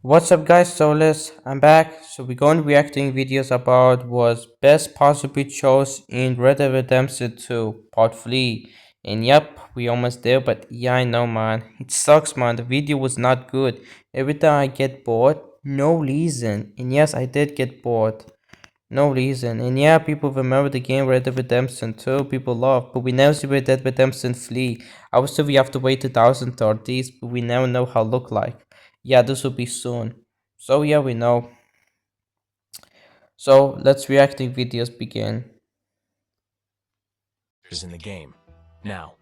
What's up guys, Saulius, I'm back. So we're going to be reacting videos about was best possibly chose in Red Dead Redemption 2 Part 3. And yep, we almost there, but yeah, I know man. It sucks man, the video was not good. Every time I get bored, no reason. And yes, I did get bored. No reason. And yeah, people remember the game Red Dead Redemption 2, people love, but we never see Red Dead Redemption 3. I was sure we have to wait 2030s, but we never know how it look like. Yeah, this will be soon. So yeah, we know. So let's reacting videos begin. In the game. Now,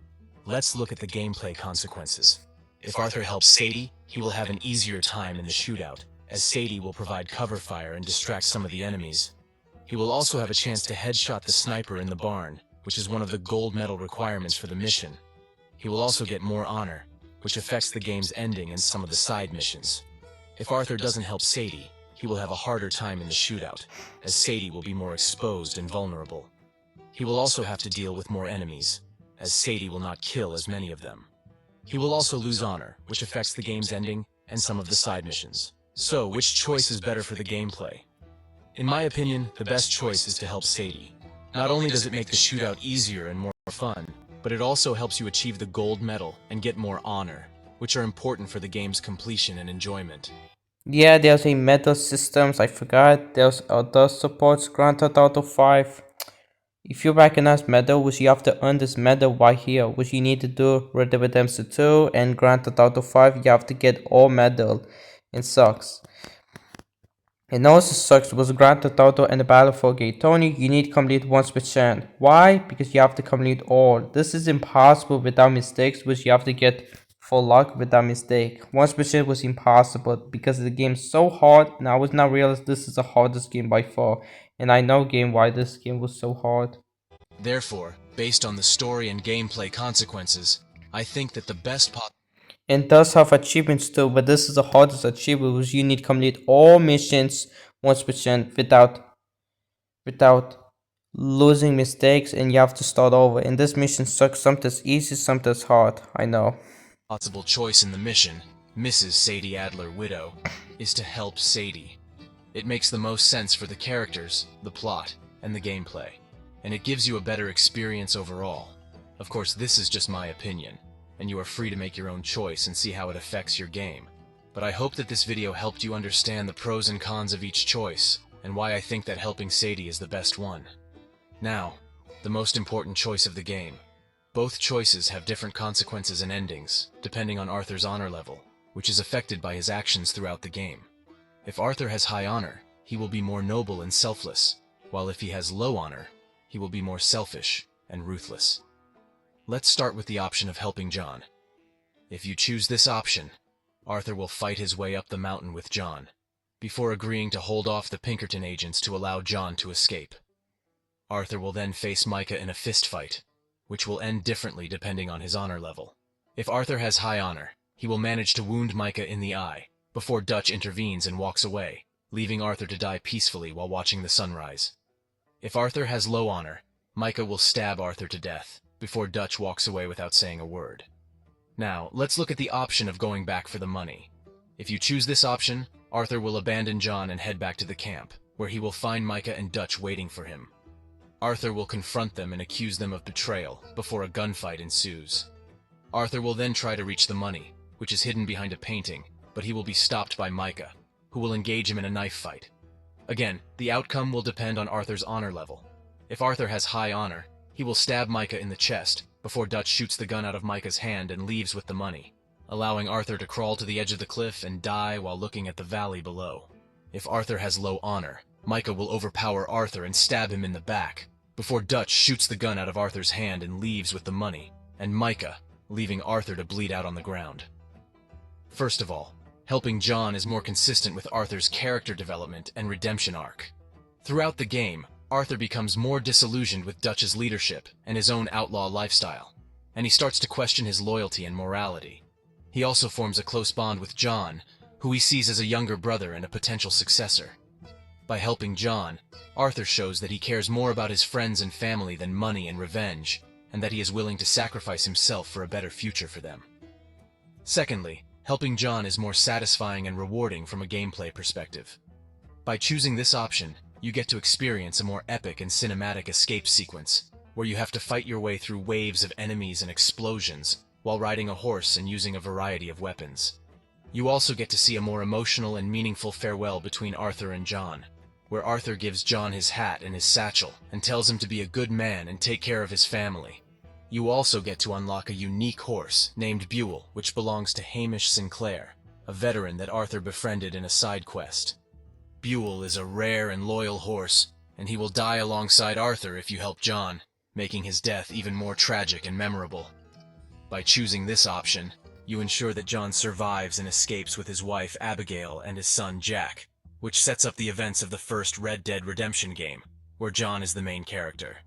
let's look at the gameplay consequences. If Arthur helps Sadie, he will have an easier time in the shootout, as Sadie will provide cover fire and distract some of the enemies. He will also have a chance to headshot the sniper in the barn, which is one of the gold medal requirements for the mission. He will also get more honor, which affects the game's ending and some of the side missions. If Arthur doesn't help Sadie, he will have a harder time in the shootout, as Sadie will be more exposed and vulnerable. He will also have to deal with more enemies, as Sadie will not kill as many of them. He will also lose honor, which affects the game's ending and some of the side missions. So, which choice is better for the gameplay? In my opinion, the best choice is to help Sadie. Not only does it make the shootout easier and more fun, but it also helps you achieve the gold medal and get more honor, which are important for the game's completion and enjoyment. Yeah, there's a medal systems, I forgot. There's other supports Grand Theft Auto 5. If you recognize medal, which you have to earn this medal right here, which you need to do Red Dead Redemption 2 and Grand Theft Auto 5, you have to get all medal. It sucks. It also sucks was Grand Theft Auto and the Battle for Gay Tony, you need to complete 1%. Why? Because you have to complete all. This is impossible without mistakes, which you have to get full luck without mistake. 1% was impossible because the game is so hard, and I was not realize this is the hardest game by far. And I know game why this game was so hard. Therefore, based on the story and gameplay consequences, I think that the best And does have achievements too, but this is the hardest achievement, which you need to complete all missions 1% without losing mistakes, and you have to start over. And this mission sucks, sometimes easy, sometimes hard, I know. possible choice in the mission, Mrs. Sadie Adler Widow, is to help Sadie. It makes the most sense for the characters, the plot, and the gameplay, and it gives you a better experience overall. Of course, this is just my opinion, and you are free to make your own choice and see how it affects your game. But I hope that this video helped you understand the pros and cons of each choice, and why I think that helping Sadie is the best one. Now, the most important choice of the game. Both choices have different consequences and endings, depending on Arthur's honor level, which is affected by his actions throughout the game. If Arthur has high honor, he will be more noble and selfless, while if he has low honor, he will be more selfish and ruthless. Let's start with the option of helping John. If you choose this option, Arthur will fight his way up the mountain with John, before agreeing to hold off the Pinkerton agents to allow John to escape. Arthur will then face Micah in a fist fight, which will end differently depending on his honor level. If Arthur has high honor, he will manage to wound Micah in the eye, before Dutch intervenes and walks away, leaving Arthur to die peacefully while watching the sunrise. If Arthur has low honor, Micah will stab Arthur to death, before Dutch walks away without saying a word. Now, let's look at the option of going back for the money. If you choose this option, Arthur will abandon John and head back to the camp, where he will find Micah and Dutch waiting for him. Arthur will confront them and accuse them of betrayal, before a gunfight ensues. Arthur will then try to reach the money, which is hidden behind a painting, but he will be stopped by Micah, who will engage him in a knife fight. Again, the outcome will depend on Arthur's honor level. If Arthur has high honor, he will stab Micah in the chest, before Dutch shoots the gun out of Micah's hand and leaves with the money, allowing Arthur to crawl to the edge of the cliff and die while looking at the valley below. If Arthur has low honor, Micah will overpower Arthur and stab him in the back, before Dutch shoots the gun out of Arthur's hand and leaves with the money, and Micah, leaving Arthur to bleed out on the ground. First of all, helping John is more consistent with Arthur's character development and redemption arc. Throughout the game, Arthur becomes more disillusioned with Dutch's leadership and his own outlaw lifestyle, and he starts to question his loyalty and morality. He also forms a close bond with John, who he sees as a younger brother and a potential successor. By helping John, Arthur shows that he cares more about his friends and family than money and revenge, and that he is willing to sacrifice himself for a better future for them. Secondly, Helping John is more satisfying and rewarding from a gameplay perspective. By choosing this option, you get to experience a more epic and cinematic escape sequence, where you have to fight your way through waves of enemies and explosions while riding a horse and using a variety of weapons. You also get to see a more emotional and meaningful farewell between Arthur and John, where Arthur gives John his hat and his satchel and tells him to be a good man and take care of his family. You also get to unlock a unique horse named Buell, which belongs to Hamish Sinclair, a veteran that Arthur befriended in a side quest. Buell is a rare and loyal horse, and he will die alongside Arthur if you help John, making his death even more tragic and memorable. By choosing this option, you ensure that John survives and escapes with his wife Abigail and his son Jack, which sets up the events of the first Red Dead Redemption game, where John is the main character.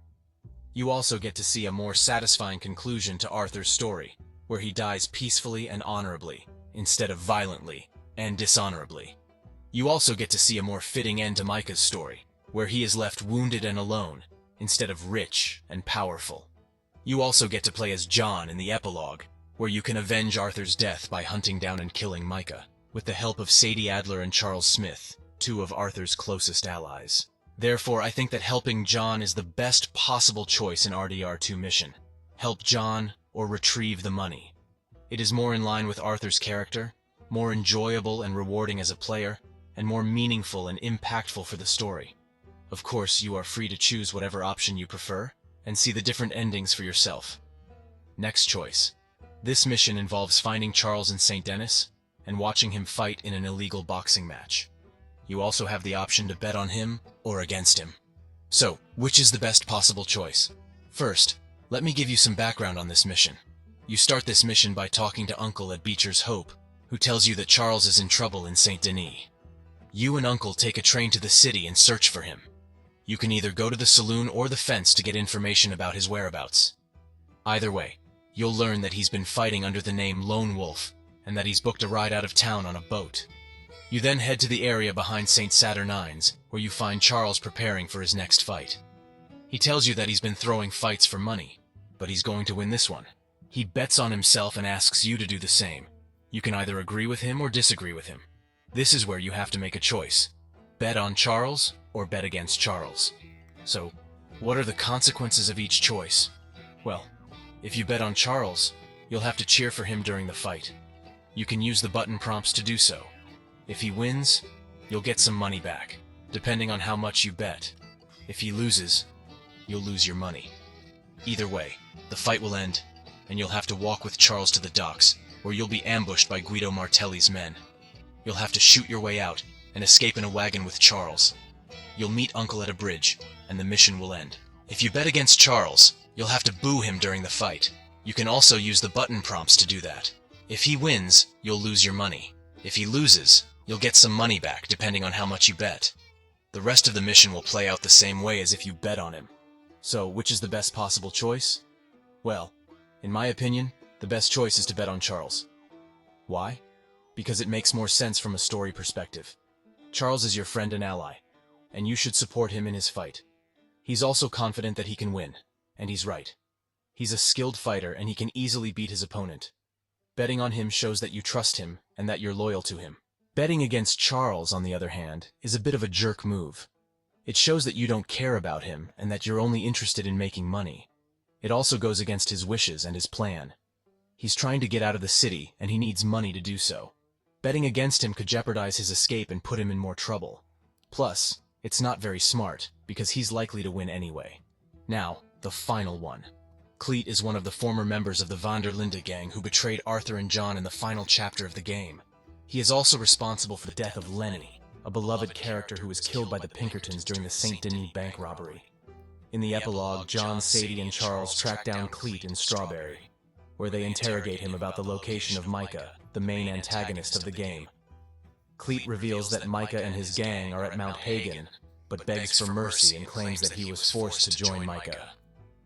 You also get to see a more satisfying conclusion to Arthur's story, where he dies peacefully and honorably, instead of violently and dishonorably. You also get to see a more fitting end to Micah's story, where he is left wounded and alone, instead of rich and powerful. You also get to play as John in the epilogue, where you can avenge Arthur's death by hunting down and killing Micah, with the help of Sadie Adler and Charles Smith, two of Arthur's closest allies. Therefore, I think that helping John is the best possible choice in RDR2 mission. Help John or retrieve the money. It is more in line with Arthur's character, more enjoyable and rewarding as a player, and more meaningful and impactful for the story. Of course, you are free to choose whatever option you prefer, and see the different endings for yourself. Next choice. This mission involves finding Charles in St. Denis, and watching him fight in an illegal boxing match. You also have the option to bet on him or against him. So, which is the best possible choice? First, let me give you some background on this mission. You start this mission by talking to Uncle at Beecher's Hope, who tells you that Charles is in trouble in St. Denis. You and Uncle take a train to the city and search for him. You can either go to the saloon or the fence to get information about his whereabouts. Either way, you'll learn that he's been fighting under the name Lone Wolf, and that he's booked a ride out of town on a boat. You then head to the area behind St. Saturnine's, where you find Charles preparing for his next fight. He tells you that he's been throwing fights for money, but he's going to win this one. He bets on himself and asks you to do the same. You can either agree with him or disagree with him. This is where you have to make a choice. Bet on Charles or bet against Charles. So, what are the consequences of each choice? Well, if you bet on Charles, you'll have to cheer for him during the fight. You can use the button prompts to do so. If he wins, you'll get some money back, depending on how much you bet. If he loses, you'll lose your money. Either way, the fight will end, and you'll have to walk with Charles to the docks, where you'll be ambushed by Guido Martelli's men. You'll have to shoot your way out and escape in a wagon with Charles. You'll meet Uncle at a bridge, and the mission will end. If you bet against Charles, you'll have to boo him during the fight. You can also use the button prompts to do that. If he wins, you'll lose your money. If he loses, you'll get some money back, depending on how much you bet. The rest of the mission will play out the same way as if you bet on him. So, which is the best possible choice? Well, in my opinion, the best choice is to bet on Charles. Why? Because it makes more sense from a story perspective. Charles is your friend and ally, and you should support him in his fight. He's also confident that he can win, and he's right. He's a skilled fighter, and he can easily beat his opponent. Betting on him shows that you trust him and that you're loyal to him. Betting against Charles, on the other hand, is a bit of a jerk move. It shows that you don't care about him and that you're only interested in making money. It also goes against his wishes and his plan. He's trying to get out of the city, and he needs money to do so. Betting against him could jeopardize his escape and put him in more trouble. Plus, it's not very smart, because he's likely to win anyway. Now, the final one. Cleet is one of the former members of the Van der Linde gang who betrayed Arthur and John in the final chapter of the game. He is also responsible for the death of Lenny, a beloved character who was killed by the Pinkertons during the St. Denis bank robbery. In the epilogue, John, Sadie, and Charles track down Cleet in Strawberry, where they interrogate him about the location of Micah, the main antagonist of the game. Cleet reveals that Micah and his gang are at Mount Hagen, but begs for mercy and claims that he was forced to join Micah.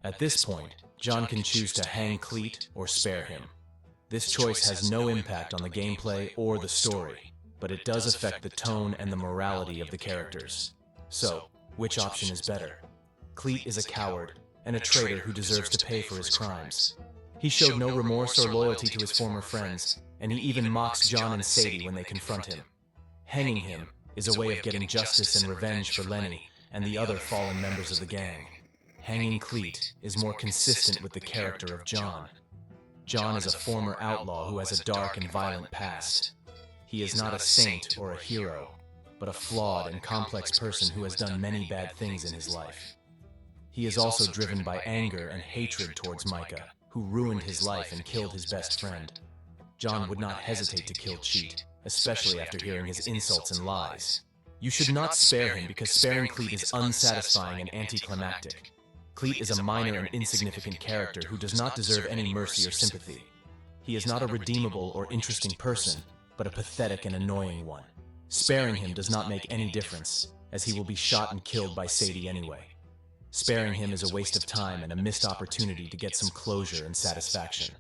At this point, John can choose to hang Cleet or spare him. This choice has no impact on the gameplay or the story, but it does affect the tone and the morality of the characters. So, which option is better? Cleet is a coward and a traitor who deserves to pay for his crimes. He showed no remorse or loyalty to his former friends, and he even mocks John and Sadie when they confront him. Hanging him is a way of getting justice and revenge for Lenny and the other fallen members of the gang. Hanging Cleet is more consistent with the character of John. John is a former outlaw who has a dark and violent past. He is not a saint or a hero, but a flawed and complex person who has done many bad things in his life. He is also driven by anger and hatred towards Micah, who ruined his life and killed his best friend. John would not hesitate to kill Cheat, especially after hearing his insults and lies. You should not spare him because sparing Cleet is unsatisfying and anticlimactic. Cleet is a minor and insignificant character who does not deserve any mercy or sympathy. He is not a redeemable or interesting person, but a pathetic and annoying one. Sparing him does not make any difference, as he will be shot and killed by Sadie anyway. Sparing him is a waste of time and a missed opportunity to get some closure and satisfaction.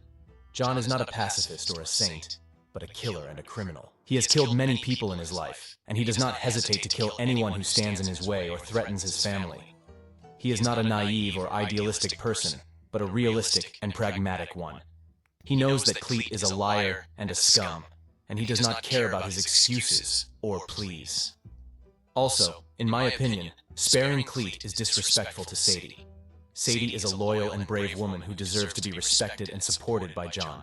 John is not a pacifist or a saint, but a killer and a criminal. He has killed many people in his life, and he does not hesitate to kill anyone who stands in his way or threatens his family. He is not a naive or idealistic person, but a realistic and pragmatic one. He knows that Cleet is a liar and a scum, and he does not care about his excuses or pleas. Also, in my opinion, sparing Cleet is disrespectful to Sadie. Sadie is a loyal and brave woman who deserves to be respected and supported by John.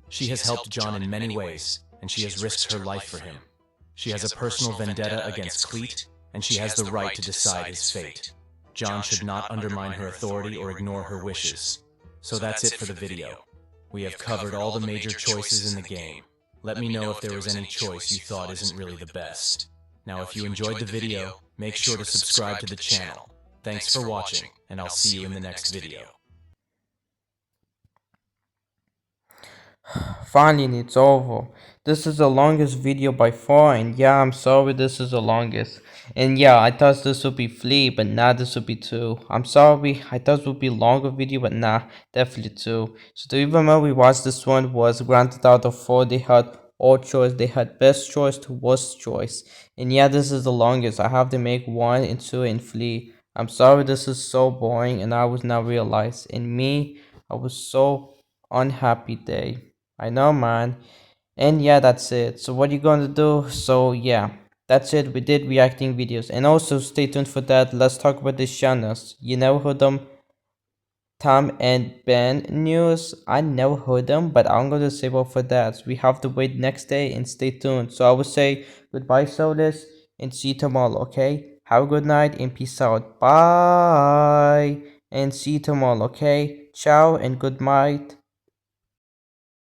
She has helped John in many ways, and she has risked her life for him. She has a personal vendetta against Cleet, and she has the right to decide his fate. John should not undermine her authority or ignore her wishes. So that's it for the video. We have covered all the major choices in the game. Let me know if there was any choice you thought isn't really the best. Now if you enjoyed the video, make sure to subscribe to the channel. Thanks for watching, and I'll see you in the next video. Finally, it's over. This is the longest video by far, and yeah, I'm sorry this is the longest. And yeah, I thought this would be 3, but nah, this would be 2. I'm sorry, I thought it would be longer video, but nah, definitely 2. So the reason why we watched this one was granted out of 4, they had all choice, they had best choice to worst choice. And yeah, this is the longest. I have to make 1 and 2 and 3. I'm sorry this is so boring, and I was not realized. And me, I was so unhappy day. I know, man. And yeah, that's it. So what you gonna do? So yeah, that's it. We did reacting videos, and also stay tuned for that. Let's talk about these channels. You never heard them, Tom and Ben news. I never heard them, but I'm gonna save up for that. So we have to wait next day and stay tuned. So I will say goodbye, Saulius, and see you tomorrow. Okay? Have a good night and peace out. Bye, and see you tomorrow. Okay? Ciao and good night.